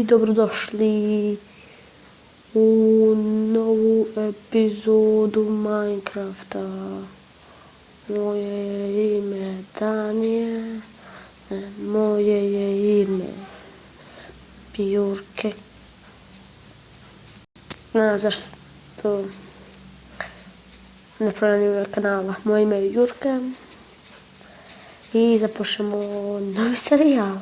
Dobrodošli u novu epizodu Minecrafta. Moje je ime Danije, moje je ime Jurke. Ne znam zašto ne promijenim kanala. Moje ime je Jurke i započnemo novi serijal.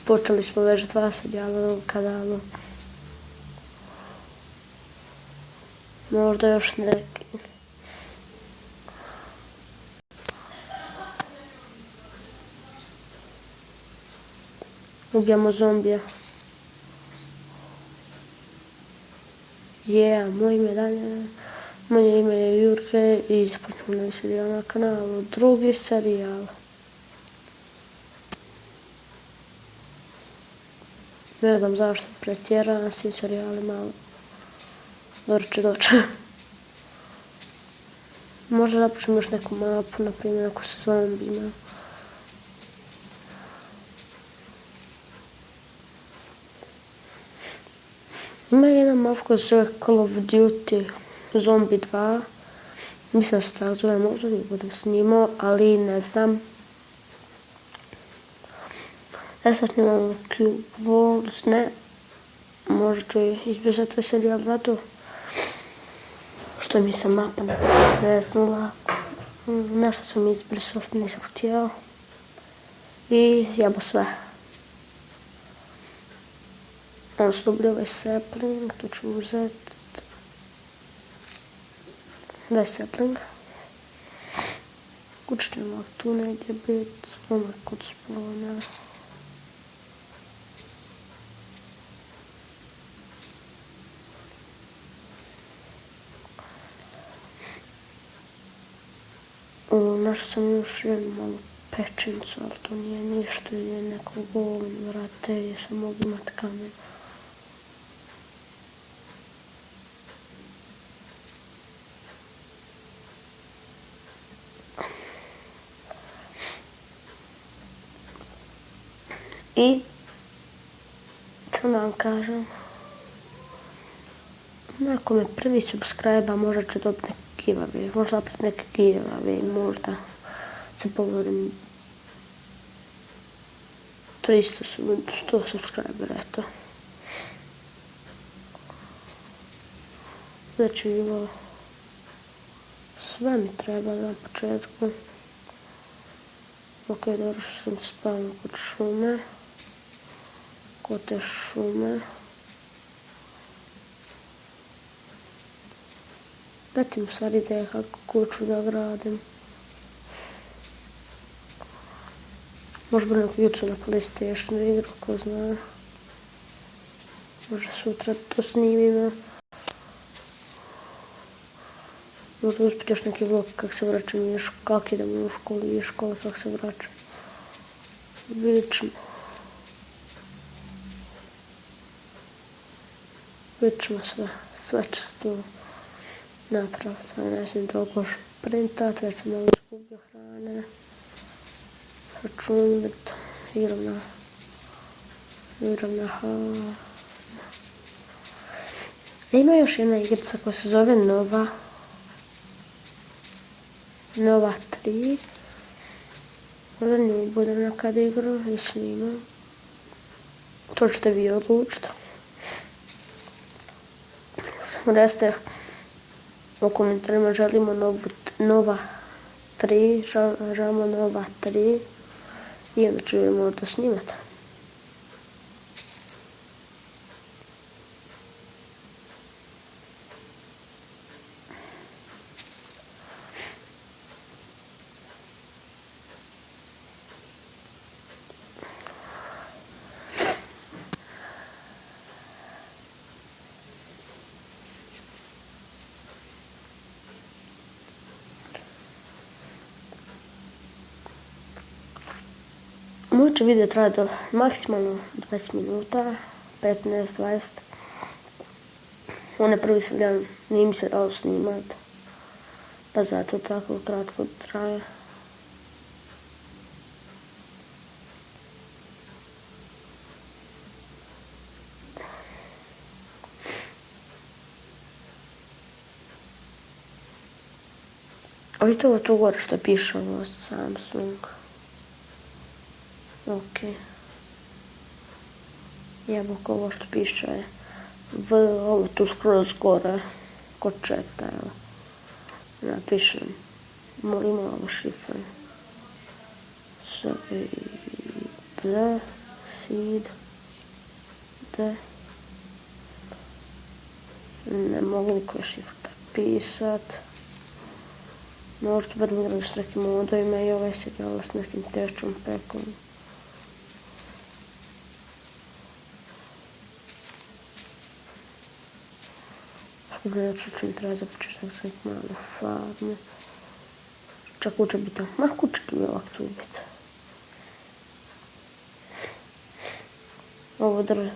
Počeli smo već 2 serijala na ovom kanalu. Možda još neki. Ubijamo zombije. Moje ime je Jurke i započnemo novi serijal na kanalu. Drugi serijal. Ne znam zašto pretjeram s tim serijalima, ali dobro će doći. Možda napušim još neku mapu, na primjer ako se zombijima. Ima jedna map koja se zove Call of Duty Zombie 2. Mislim da se tako zove, možda ne budem snimao, ali ne znam. Ja sad snimam Cube Wars, ne. Možda ću izbrisati serijal zato što mi se mapa nekako zeznula. Nešto sam izbrisao što nisam htjela. I zjebo sve. Ono su dobili ovaj sapling, to ću uzeti. Daj sapling. Kućemo tu negdje biti, ono kod spona. Našao sam još jednu malu pečenicu, ali to nije ništa, je neko govno, vrate, gdje sam mogu imati kamen. I to vam kažem, ako me prvi subscribe-a možda ću dobiti neki giveaway, možda opet neki giveaway, možda se pogodim 100 subscribera, eto. Znači ovo sve mi treba na početku. Ok, dobro što sam spavila kod šume. Kod te šume. Dajte mi sad ideje kako kuću da gradim. Možda neku jučer na PlayStationu igru, ko zna. Možda sutra to snimimo. Možda uspjeti još neki vlog kako se vraćam i kako idemo u školu i škola kako se vraćam. Vidjet ćemo sve će se to napraviti, ne smijem toliko printati, već sam malo izgubio hrane. Račun biti, igram na hranu. Ima još jedna igrica koja se zove Nova 3. Možda nju budem nekad igrao i snimam. To ćete vi odlučiti. Samo recite u komentarima želimo Nova 3, želimo Nova 3 i onda ću možda snimati. Moj će video trajati maksimalno 20 minuta, 15-20. Onaj prvi serijal nije mi se dao snimat. Pa zato tako kratko traje. A vidite ovo tu gore što piše ovo Samsung. Ok. Jebok ovo što piše ovo tu skroz gore kod četa, evo. Napišem. Molim ovo šifre. Seed. Ne mogu nikoj šifre pisat. Možda budem igrali s nekim modovima i ovaj se igrala s nekim tečom pekom. Znači čim treba započeti sam malu farmu. Čak kuće bi tamo, ma kuće bi ovak tu biti. Ovo drvo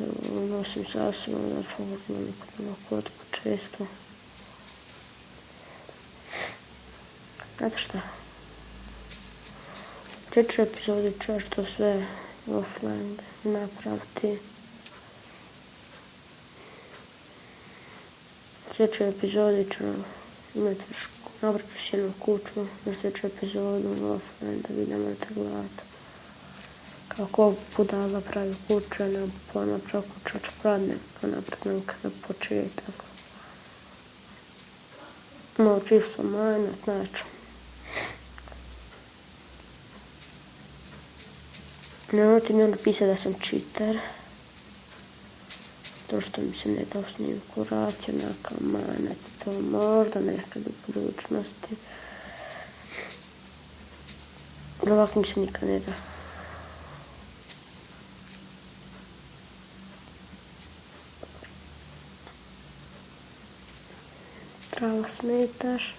nosim sa sobom, znači ovo ima nekako kotku često. Znate šta? U sljedećoj epizodi ću još to sve offline napraviti. U sljedećoj epizodi ću imati napraviti jednu kuću. U sljedećoj epizodu offline da vi ne morate gledati kako budala pravi kuće, ne napravi kuća ću pravi neko napraviti nekada početak. No, čisto manje, znači. Nemojte mi onda pisati da sam cheater. To što mi se ne da u snimku vraća, neka manjati to možda nekad u budućnosti. Ovako mi se nikad ne da. Trava smetaš.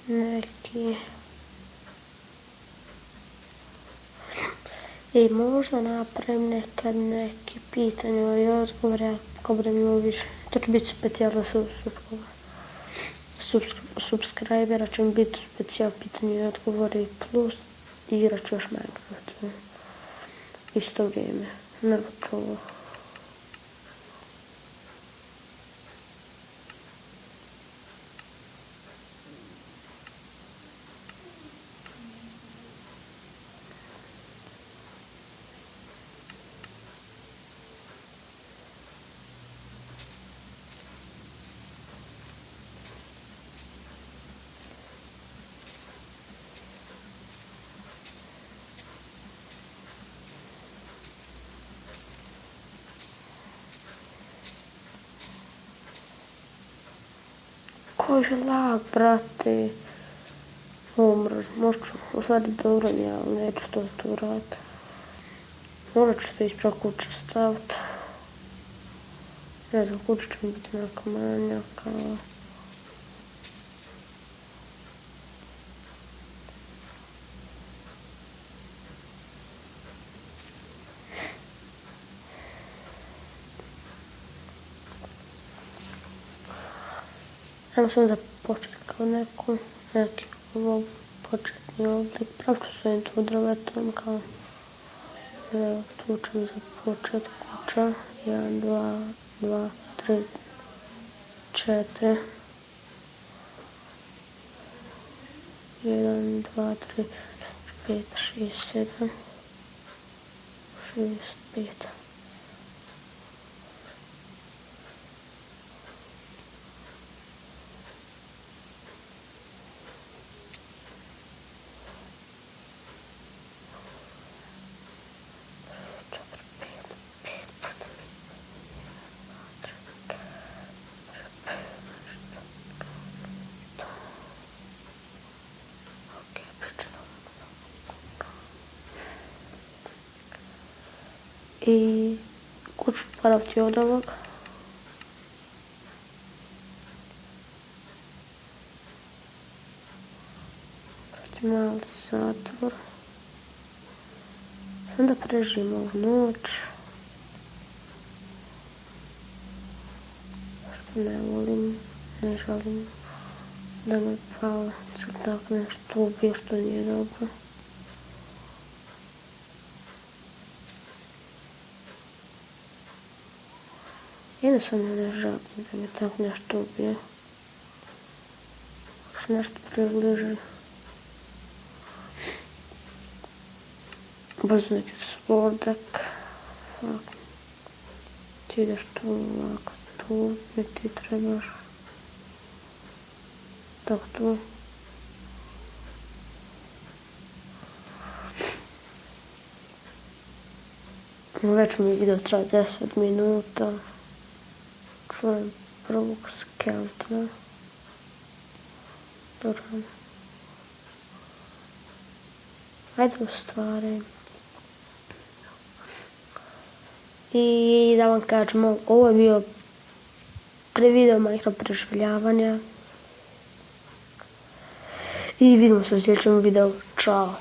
Neki. I možda napravim nekad neki pitanje i odgovore ako budem imao više. To će biti specijal za subscribera, će mi biti specijal pitanje i odgovore plus igrat ću još Minecraft. Isto vrijeme. Ne ću ovo. Koji je lag, brate. Umro. Možda ću u stvari dobro mi, ali neću to tu raditi. Možda ću se ispravo kuće staviti. Ne znam, kuće će mi biti neka manja kao... Ajmo sam započeti kao neki ovo početni oblik. Pravču s ovim tu drvetom kao... Evo, tu ćemo započeti kuća. 1, 2, 2, 3, 4. 1, 2, 3, 5, 6, 7. 6, 5. I kuću praviti od ovog. mali zatvor. Onda preživimo ovu noć. Što ne volim, ne želim da me pala tako nešto ubije što nije dobro. Jednostavno ne želim da me tako nešto ubije. Se nešto približi. Brzo neki svordak. Ti ideš tu, ovako tu, gdje ti trebaš. Tako tu. Već mi video traje 10 minuta. Čujem prvog skeletona. Dobro. Ajde u stvari. I da vam kažem, ovo je bio prvi video Minecraft preživljavanja. I vidimo se u sljedećem videu. Ćao!